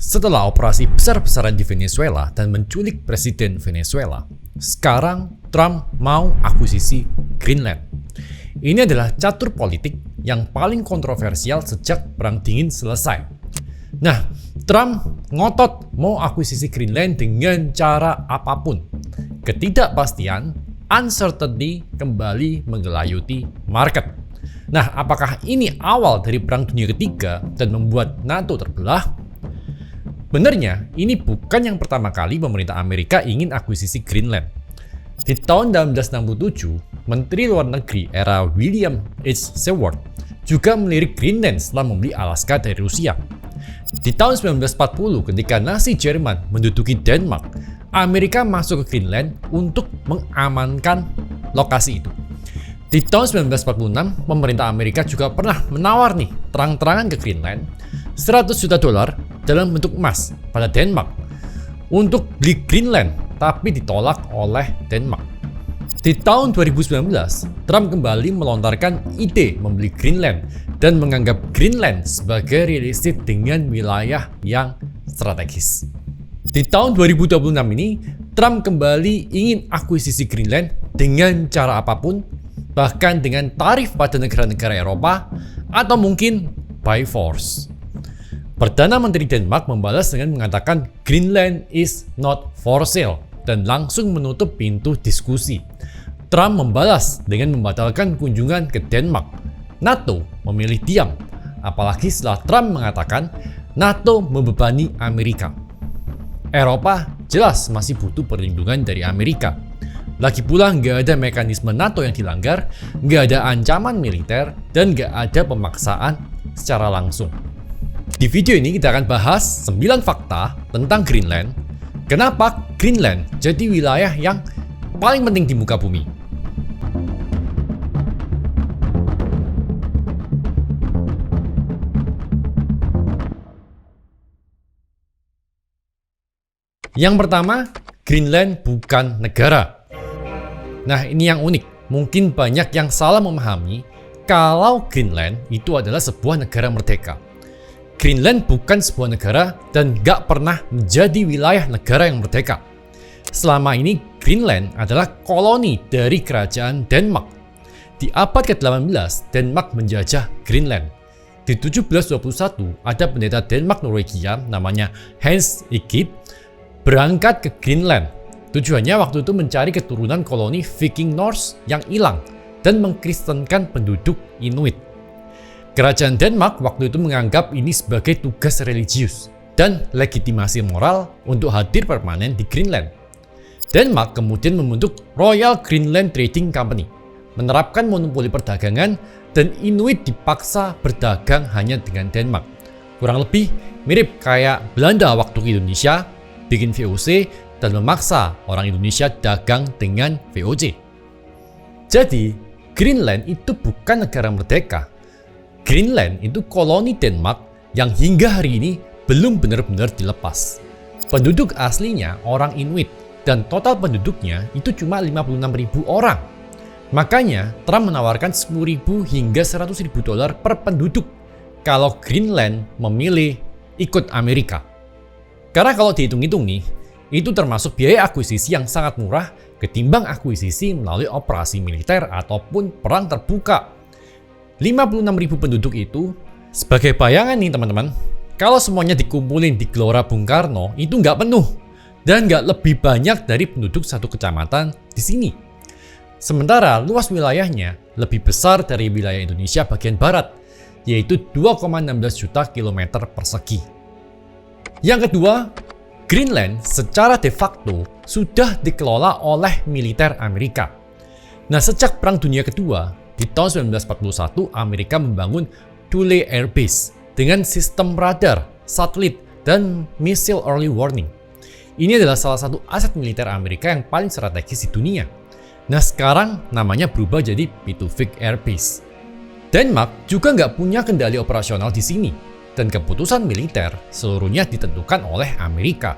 Setelah operasi besar-besaran di Venezuela dan menculik Presiden Venezuela, sekarang Trump mau akuisisi Greenland. Ini adalah catur politik yang paling kontroversial sejak Perang Dingin selesai. Nah, Trump ngotot mau akuisisi Greenland dengan cara apapun. Ketidakpastian, uncertainty kembali menggelayuti market. Nah, apakah ini awal dari Perang Dunia Ketiga dan membuat NATO terbelah? Benarnya, ini bukan yang pertama kali pemerintah Amerika ingin akuisisi Greenland. Di tahun 1967, Menteri Luar Negeri era William H. Seward juga melirik Greenland setelah membeli Alaska dari Rusia. Di tahun 1940, ketika Nazi Jerman menduduki Denmark, Amerika masuk ke Greenland untuk mengamankan lokasi itu. Di tahun 1946, pemerintah Amerika juga pernah menawar terang-terangan ke Greenland $100 juta dalam bentuk emas pada Denmark untuk beli Greenland, tapi ditolak oleh Denmark. Di tahun 2019, Trump kembali melontarkan ide membeli Greenland dan menganggap Greenland sebagai real estate dengan wilayah yang strategis. Di tahun 2026 ini, Trump kembali ingin akuisisi Greenland dengan cara apapun, bahkan dengan tarif pada negara-negara Eropa atau mungkin by force. Perdana Menteri Denmark membalas dengan mengatakan Greenland is not for sale dan langsung menutup pintu diskusi. Trump membalas dengan membatalkan kunjungan ke Denmark. NATO memilih diam, apalagi setelah Trump mengatakan NATO membebani Amerika. Eropa jelas masih butuh perlindungan dari Amerika. Lagi pula nggak ada mekanisme NATO yang dilanggar, nggak ada ancaman militer, dan nggak ada pemaksaan secara langsung. Di video ini kita akan bahas 9 fakta tentang Greenland. Kenapa Greenland jadi wilayah yang paling penting di muka bumi. Yang pertama, Greenland bukan negara. Nah, ini yang unik. Mungkin banyak yang salah memahami kalau Greenland itu adalah sebuah negara merdeka. Greenland bukan sebuah negara dan gak pernah menjadi wilayah negara yang merdeka. Selama ini, Greenland adalah koloni dari kerajaan Denmark. Di abad ke-18, Denmark menjajah Greenland. Di 1721, ada pendeta Denmark Norwegia namanya Hans Egede berangkat ke Greenland. Tujuannya waktu itu mencari keturunan koloni Viking Norse yang hilang dan mengkristenkan penduduk Inuit. Kerajaan Denmark waktu itu menganggap ini sebagai tugas religius dan legitimasi moral untuk hadir permanen di Greenland. Denmark kemudian membentuk Royal Greenland Trading Company, menerapkan monopoli perdagangan dan Inuit dipaksa berdagang hanya dengan Denmark. Kurang lebih mirip kayak Belanda waktu ke Indonesia, bikin VOC dan memaksa orang Indonesia dagang dengan VOC. Jadi, Greenland itu bukan negara merdeka. Greenland itu koloni Denmark yang hingga hari ini belum benar-benar dilepas. Penduduk aslinya orang Inuit dan total penduduknya itu cuma 56.000 orang. Makanya Trump menawarkan 10.000 hingga $100.000 per penduduk kalau Greenland memilih ikut Amerika. Karena kalau dihitung-hitung itu termasuk biaya akuisisi yang sangat murah ketimbang akuisisi melalui operasi militer ataupun perang terbuka. 56.000 penduduk itu, sebagai bayangan teman-teman, kalau semuanya dikumpulin di Gelora Bung Karno itu nggak penuh dan nggak lebih banyak dari penduduk satu kecamatan di sini. Sementara luas wilayahnya lebih besar dari wilayah Indonesia bagian barat, yaitu 2,16 juta kilometer persegi. Yang kedua, Greenland secara de facto sudah dikelola oleh militer Amerika. Nah, sejak Perang Dunia Kedua, di tahun 1941, Amerika membangun Thule Air Base dengan sistem radar, satelit, dan missile early warning. Ini adalah salah satu aset militer Amerika yang paling strategis di dunia. Nah, sekarang namanya berubah jadi Pituffik Air Base. Denmark juga nggak punya kendali operasional di sini, dan keputusan militer seluruhnya ditentukan oleh Amerika.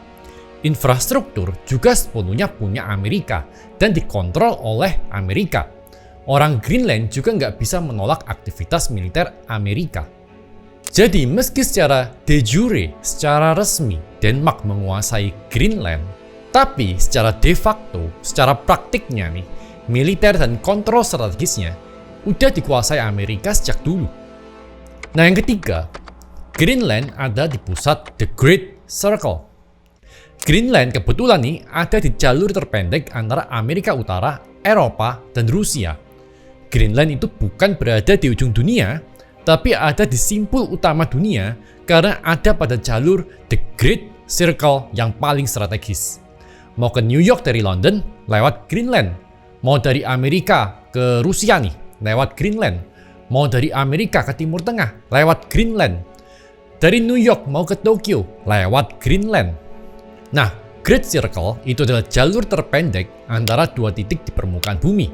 Infrastruktur juga sepenuhnya punya Amerika dan dikontrol oleh Amerika. Orang Greenland juga nggak bisa menolak aktivitas militer Amerika. Jadi meski secara de jure, secara resmi, Denmark menguasai Greenland, tapi secara de facto, secara praktiknya nih, militer dan kontrol strategisnya udah dikuasai Amerika sejak dulu. Nah yang ketiga, Greenland ada di pusat The Great Circle. Greenland kebetulan nih ada di jalur terpendek antara Amerika Utara, Eropa, dan Rusia. Greenland itu bukan berada di ujung dunia, tapi ada di simpul utama dunia karena ada pada jalur The Great Circle yang paling strategis. Mau ke New York dari London, lewat Greenland. Mau dari Amerika ke Rusia nih, lewat Greenland. Mau dari Amerika ke Timur Tengah, lewat Greenland. Dari New York mau ke Tokyo, lewat Greenland. Nah, Great Circle itu adalah jalur terpendek antara dua titik di permukaan bumi.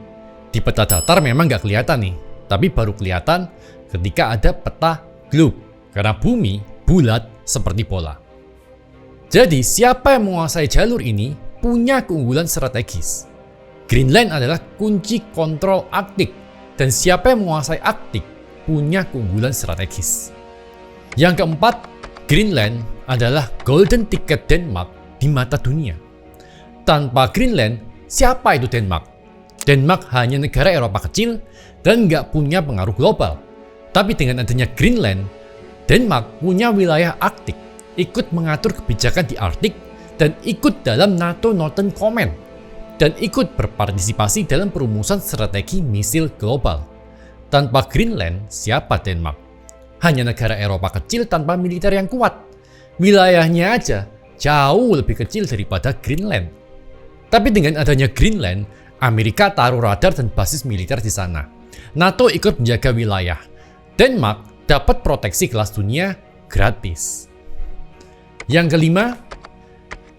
Di peta datar memang nggak kelihatan nih, tapi baru kelihatan ketika ada peta globe, karena bumi bulat seperti bola. Jadi siapa yang menguasai jalur ini punya keunggulan strategis. Greenland adalah kunci kontrol Arktik, dan siapa yang menguasai Arktik punya keunggulan strategis. Yang keempat, Greenland adalah golden ticket Denmark di mata dunia. Tanpa Greenland, siapa itu Denmark? Denmark hanya negara Eropa kecil dan nggak punya pengaruh global. Tapi dengan adanya Greenland, Denmark punya wilayah Arktik, ikut mengatur kebijakan di Arktik, dan ikut dalam NATO Northern Command, dan ikut berpartisipasi dalam perumusan strategi misil global. Tanpa Greenland, siapa Denmark? Hanya negara Eropa kecil tanpa militer yang kuat. Wilayahnya aja jauh lebih kecil daripada Greenland. Tapi dengan adanya Greenland, Amerika taruh radar dan basis militer di sana. NATO ikut menjaga wilayah. Denmark dapat proteksi kelas dunia gratis. Yang kelima,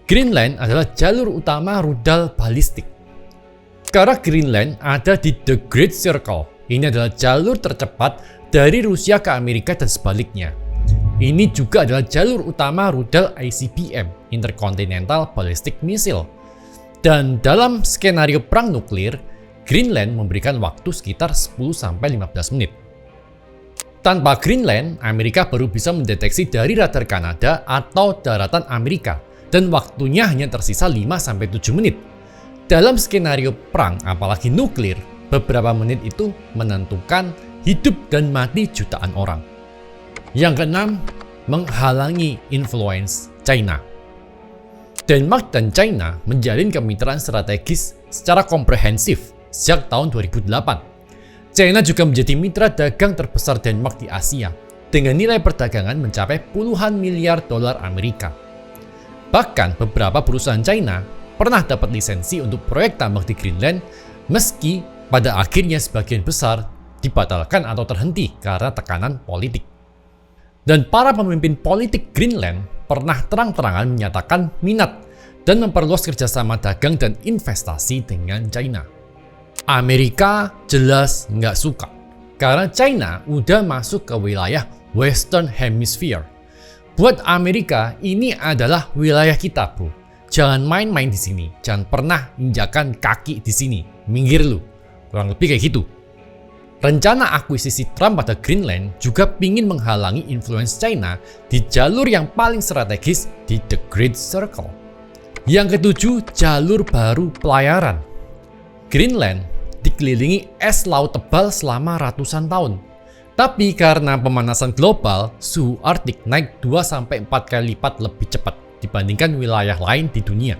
Greenland adalah jalur utama rudal balistik. Karena Greenland ada di The Great Circle, ini adalah jalur tercepat dari Rusia ke Amerika dan sebaliknya. Ini juga adalah jalur utama rudal ICBM, Intercontinental Ballistic Missile. Dan dalam skenario perang nuklir, Greenland memberikan waktu sekitar 10-15 menit. Tanpa Greenland, Amerika baru bisa mendeteksi dari radar Kanada atau daratan Amerika, dan waktunya hanya tersisa 5-7 menit. Dalam skenario perang, apalagi nuklir, beberapa menit itu menentukan hidup dan mati jutaan orang. Yang keenam, menghalangi influence China. Denmark dan China menjalin kemitraan strategis secara komprehensif sejak tahun 2008. China juga menjadi mitra dagang terbesar Denmark di Asia, dengan nilai perdagangan mencapai puluhan miliar dolar Amerika. Bahkan beberapa perusahaan China pernah dapat lisensi untuk proyek tambang di Greenland, meski pada akhirnya sebagian besar dibatalkan atau terhenti karena tekanan politik. Dan para pemimpin politik Greenland pernah terang-terangan menyatakan minat dan memperluas kerjasama dagang dan investasi dengan China. Amerika jelas nggak suka, karena China udah masuk ke wilayah Western Hemisphere. Buat Amerika, ini adalah wilayah kita, bro. Jangan main-main di sini, jangan pernah injakan kaki di sini, minggir lu. Kurang lebih kayak gitu. Rencana akuisisi Trump pada Greenland juga pingin menghalangi influence China di jalur yang paling strategis di The Great Circle. Yang ketujuh, jalur baru pelayaran. Greenland dikelilingi es laut tebal selama ratusan tahun. Tapi karena pemanasan global, suhu Arktik naik 2-4 kali lipat lebih cepat dibandingkan wilayah lain di dunia.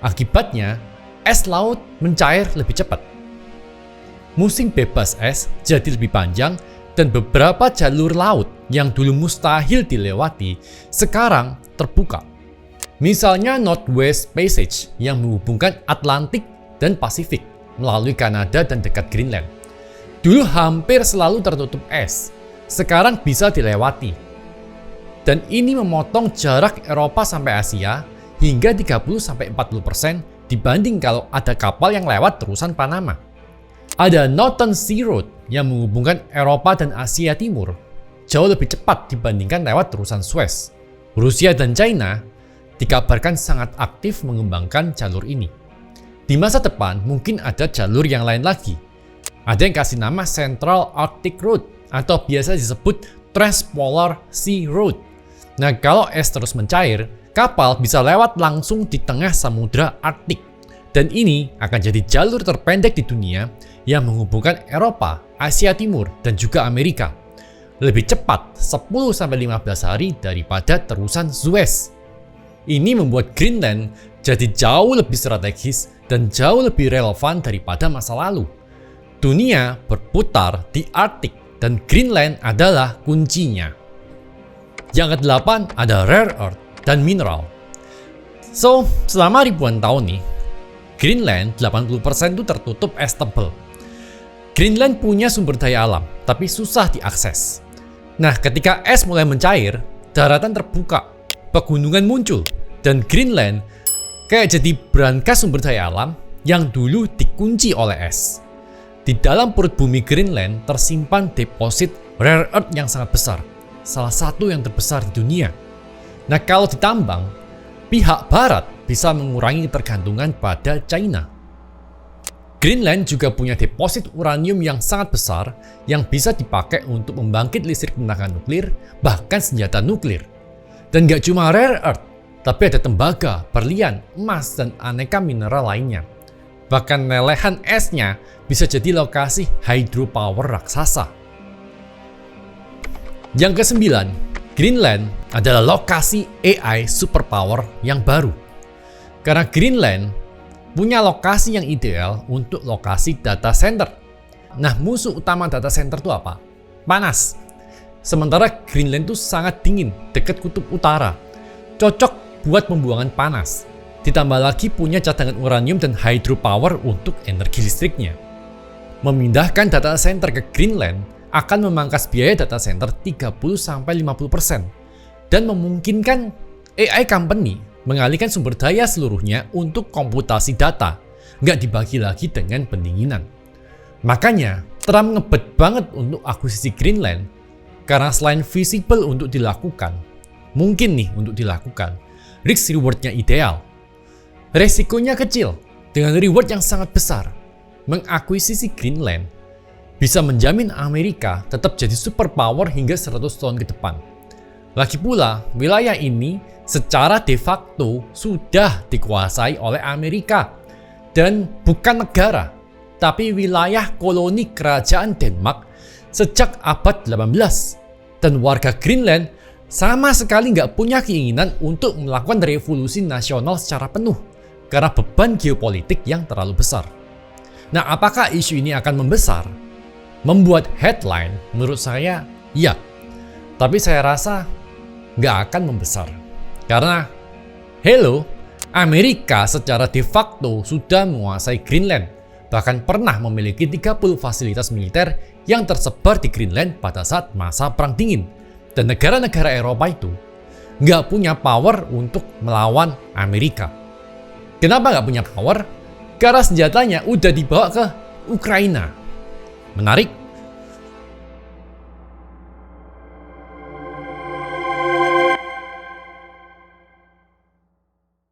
Akibatnya, es laut mencair lebih cepat. Musim bebas es jadi lebih panjang, dan beberapa jalur laut yang dulu mustahil dilewati sekarang terbuka. Misalnya Northwest Passage yang menghubungkan Atlantik dan Pasifik melalui Kanada dan dekat Greenland. Dulu hampir selalu tertutup es, sekarang bisa dilewati. Dan ini memotong jarak Eropa sampai Asia hingga 30-40% dibanding kalau ada kapal yang lewat terusan Panama. Ada Northern Sea Road yang menghubungkan Eropa dan Asia Timur, jauh lebih cepat dibandingkan lewat terusan Suez. Rusia dan China dikabarkan sangat aktif mengembangkan jalur ini. Di masa depan mungkin ada jalur yang lain lagi. Ada yang kasih nama Central Arctic Road atau biasa disebut Transpolar Sea Route. Nah, kalau es terus mencair, kapal bisa lewat langsung di tengah samudra Arktik. Dan ini akan jadi jalur terpendek di dunia yang menghubungkan Eropa, Asia Timur, dan juga Amerika. Lebih cepat 10-15 hari daripada terusan Suez. Ini membuat Greenland jadi jauh lebih strategis dan jauh lebih relevan daripada masa lalu. Dunia berputar di Arktik dan Greenland adalah kuncinya. Yang ke-8 ada rare earth dan mineral. So, selama ribuan tahun nih, Greenland 80% itu tertutup es tebal. Greenland punya sumber daya alam, tapi susah diakses. Nah, ketika es mulai mencair, daratan terbuka, pegunungan muncul, dan Greenland kayak jadi berangkas sumber daya alam yang dulu dikunci oleh es. Di dalam perut bumi Greenland tersimpan deposit rare earth yang sangat besar, salah satu yang terbesar di dunia. Nah, kalau ditambang, pihak barat bisa mengurangi ketergantungan pada China. Greenland juga punya deposit uranium yang sangat besar yang bisa dipakai untuk membangkit listrik tenaga nuklir, bahkan senjata nuklir. Dan gak cuma rare earth, tapi ada tembaga, berlian, emas, dan aneka mineral lainnya. Bahkan lelehan esnya bisa jadi lokasi hydropower raksasa. Yang ke-9, Greenland adalah lokasi AI superpower yang baru. Karena Greenland punya lokasi yang ideal untuk lokasi data center. Nah, musuh utama data center itu apa? Panas. Sementara Greenland itu sangat dingin, dekat kutub utara. Cocok buat pembuangan panas. Ditambah lagi punya cadangan uranium dan hydropower untuk energi listriknya. Memindahkan data center ke Greenland akan memangkas biaya data center 30-50% dan memungkinkan AI company mengalihkan sumber daya seluruhnya untuk komputasi data, nggak dibagi lagi dengan pendinginan. Makanya, Trump ngebet banget untuk akuisisi Greenland, karena selain visible untuk dilakukan, risk reward-nya ideal. Resikonya kecil, dengan reward yang sangat besar. Mengakuisisi Greenland bisa menjamin Amerika tetap jadi superpower hingga 100 tahun ke depan. Lagi pula, wilayah ini secara de facto sudah dikuasai oleh Amerika dan bukan negara, tapi wilayah koloni kerajaan Denmark sejak abad 18. Dan warga Greenland sama sekali nggak punya keinginan untuk melakukan revolusi nasional secara penuh karena beban geopolitik yang terlalu besar. Nah, apakah isu ini akan membesar? Membuat headline menurut saya, ya. Tapi saya rasa nggak akan membesar. Karena, hello, Amerika secara de facto sudah menguasai Greenland, bahkan pernah memiliki 30 fasilitas militer yang tersebar di Greenland pada saat masa Perang Dingin. Dan negara-negara Eropa itu nggak punya power untuk melawan Amerika. Kenapa nggak punya power? Karena senjatanya udah dibawa ke Ukraina. Menarik?